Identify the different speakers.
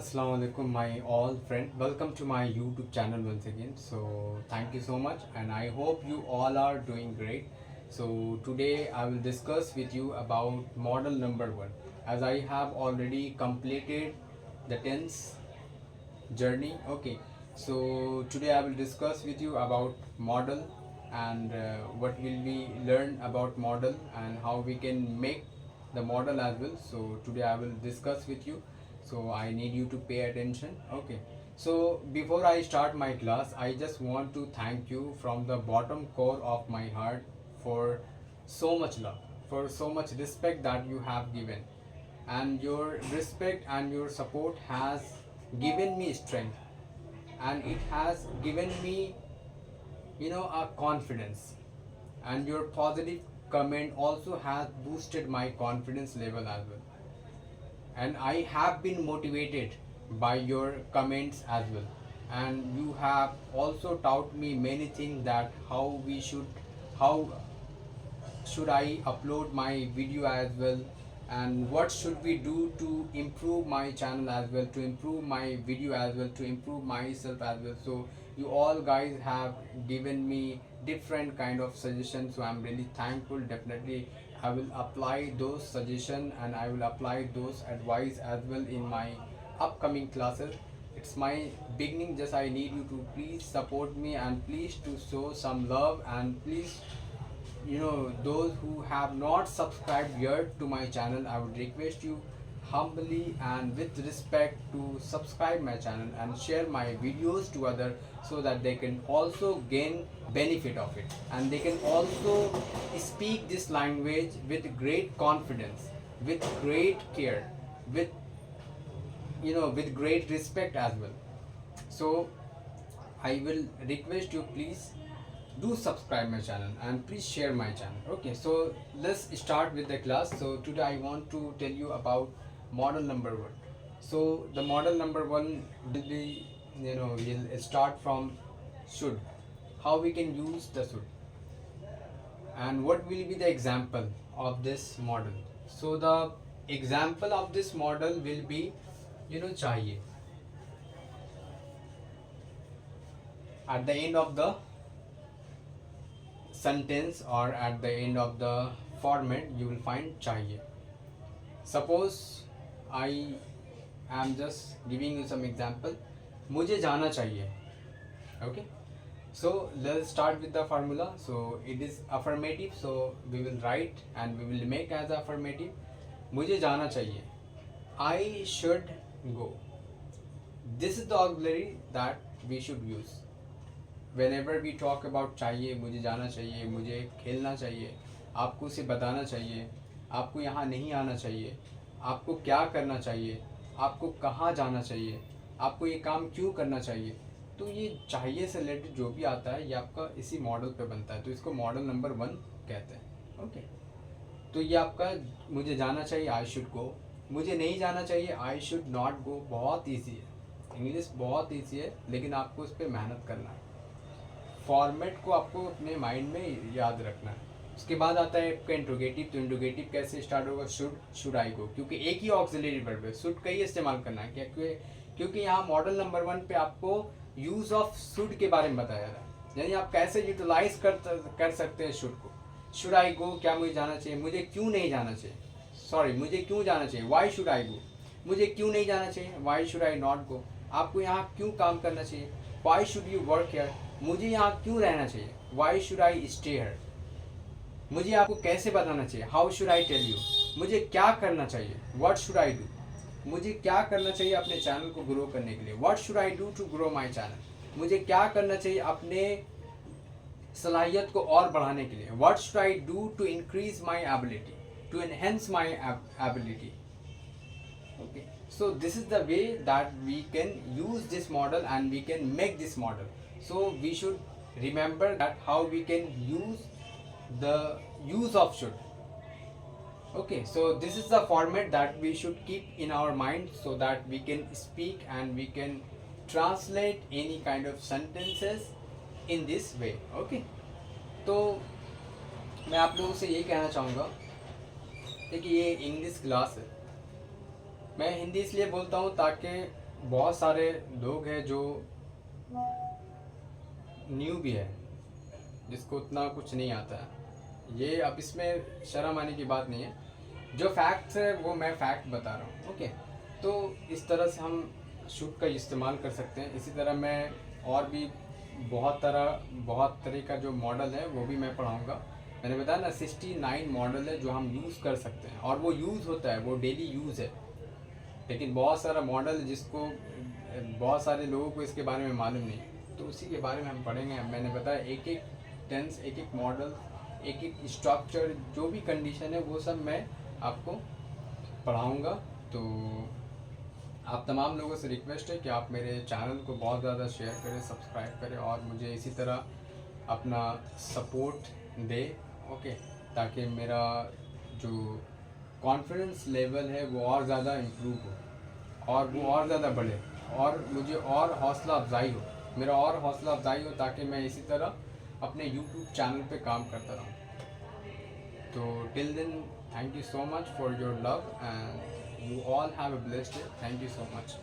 Speaker 1: Assalamu alaikum, my all friend. Welcome to my YouTube channel once again. So thank you so much, and I hope you all are doing great. So today I will discuss with you about model number one, as I have already completed the tense journey. Okay, so today I will discuss with you about model and what will we learn about model and how we can make the model as well. So today I will discuss with you, so I need you to pay attention. Okay, so before I start my class, I just want to thank you from the bottom core of my heart for so much love, for so much respect that you have given, and your respect and your support has given me strength, and it has given me a confidence, and your positive comment also has boosted my confidence level as well, and I have been motivated by your comments as well, and you have also taught me many things, that how should I upload my video as well, and what should we do to improve my channel as well, to improve my video as well, to improve myself as well. So you all guys have given me different kind of suggestions, so I'm really thankful. Definitely I will apply those suggestions, and I will apply those advice as well in my upcoming classes. It's my beginning, just I need you to please support me, and please to show some love, and please, those who have not subscribed yet to my channel, I would request you humbly and with respect to subscribe my channel and share my videos to others, so that they can also gain benefit of it, and they can also speak this language with great confidence, with great care, with with great respect as well. So I will request you, please do subscribe my channel and please share my channel. Okay, so let's start with the class. So today I want to tell you about model number one. So the model number one will be, we'll start from should, how we can use the should, and what will be the example of this model. So the example of this model will be, chahiye. At the end of the sentence, or at the end of the format, you will find chahiye. Suppose I am just giving you some example. मुझे जाना चाहिए. Okay, so let's start with the formula. So it is affirmative, so we will write and we will make as affirmative. मुझे जाना चाहिए, I should go. This is the auxiliary that we should use whenever we talk about चाहिए, मुझे जाना चाहिए, मुझे खेलना चाहिए, आपको उसे बताना चाहिए, आपको यहाँ नहीं आना चाहिए, आपको क्या करना चाहिए, आपको कहाँ जाना चाहिए, आपको ये काम क्यों करना चाहिए. तो ये चाहिए से रिलेटेड जो भी आता है, ये आपका इसी मॉडल पे बनता है, तो इसको मॉडल नंबर वन कहते हैं. ओके, तो ये आपका मुझे जाना चाहिए, आई शुड गो. मुझे नहीं जाना चाहिए, आई शुड नॉट गो. बहुत ईजी है, इंग्लिश बहुत ईजी है, लेकिन आपको उस पर मेहनत करना है. फॉर्मेट को आपको अपने माइंड में याद रखना है. उसके बाद आता है आपका इंट्रोगेटिव. तो इंट्रोगेटिव कैसे स्टार्ट होगा? शुड आई गो, क्योंकि एक ही ऑक्सिलरी वर्ब है, शुड का ही इस्तेमाल करना है. क्या? क्योंकि यहाँ मॉडल नंबर वन पे आपको यूज ऑफ शुड के बारे में बताया जा रहा है, यानी आप कैसे यूटिलाइज कर सकते हैं शुड को. शुड आई गो, क्या मुझे जाना चाहिए, मुझे क्यों नहीं जाना चाहिए, सॉरी मुझे क्यों जाना चाहिए, वाई शुड आई गो. मुझे क्यों नहीं जाना चाहिए, why should I not go. आपको यहाँ क्यों काम करना चाहिए, why should you work here. मुझे यहाँ क्यों रहना चाहिए, why should I stay here. मुझे आपको कैसे बताना चाहिए, how should I tell you. मुझे क्या करना चाहिए, व्हाट शुड आई डू. मुझे क्या करना चाहिए अपने चैनल को ग्रो करने के लिए, what should I do to grow my channel. मुझे क्या करना चाहिए अपने सलाहियत को और बढ़ाने के लिए, what should I do to increase my ability, to enhance my ability. Okay, so this is the way that we can use this model and we can make this model. So we should remember that how we can use the use of should. Okay, so this is the format that we should keep in our mind, so that we can speak and we can translate any kind of sentences in this way. Okay, तो मैं आप लोगों से ये कहना चाहूँगा, देखिए ये इंग्लिश क्लास है. मैं हिंदी इसलिए बोलता हूँ ताकि बहुत सारे लोग हैं जो न्यू भी है, जिसको उतना कुछ नहीं आता है। ये अब इसमें शर्म आने की बात नहीं है, जो फैक्ट्स है वो मैं फैक्ट बता रहा हूँ। ओके, तो इस तरह से हम शुड का इस्तेमाल कर सकते हैं। इसी तरह मैं और भी बहुत तरह का जो मॉडल है वो भी मैं पढ़ाऊँगा। मैंने बताया ना 69 मॉडल है जो हम यूज़ कर सकते हैं, और वो यूज़ होता है, वो डेली यूज़ है। लेकिन बहुत सारा मॉडल जिसको बहुत सारे लोगों को इसके बारे में मालूम नहीं, तो उसी के बारे में हम पढ़ेंगे। मैंने बताया एक एक टेंस, एक एक मॉडल, एक एक स्ट्रक्चर, जो भी कंडीशन है वो सब मैं आपको पढ़ाऊँगा। तो आप तमाम लोगों से रिक्वेस्ट है कि आप मेरे चैनल को बहुत ज़्यादा शेयर करें, सब्सक्राइब करें, और मुझे इसी तरह अपना सपोर्ट दे। ओके, ताकि मेरा जो कॉन्फिडेंस लेवल है वो और ज़्यादा इम्प्रूव हो, और वो और ज़्यादा बढ़े, और मुझे और हौसला अफजाई हो, मेरा और हौसला अफजाई हो, ताकि मैं इसी तरह अपने यूट्यूब चैनल पे काम करता रहूँ। तो till then, thank you so much for your love, and you all have a blessed day. Thank you so much.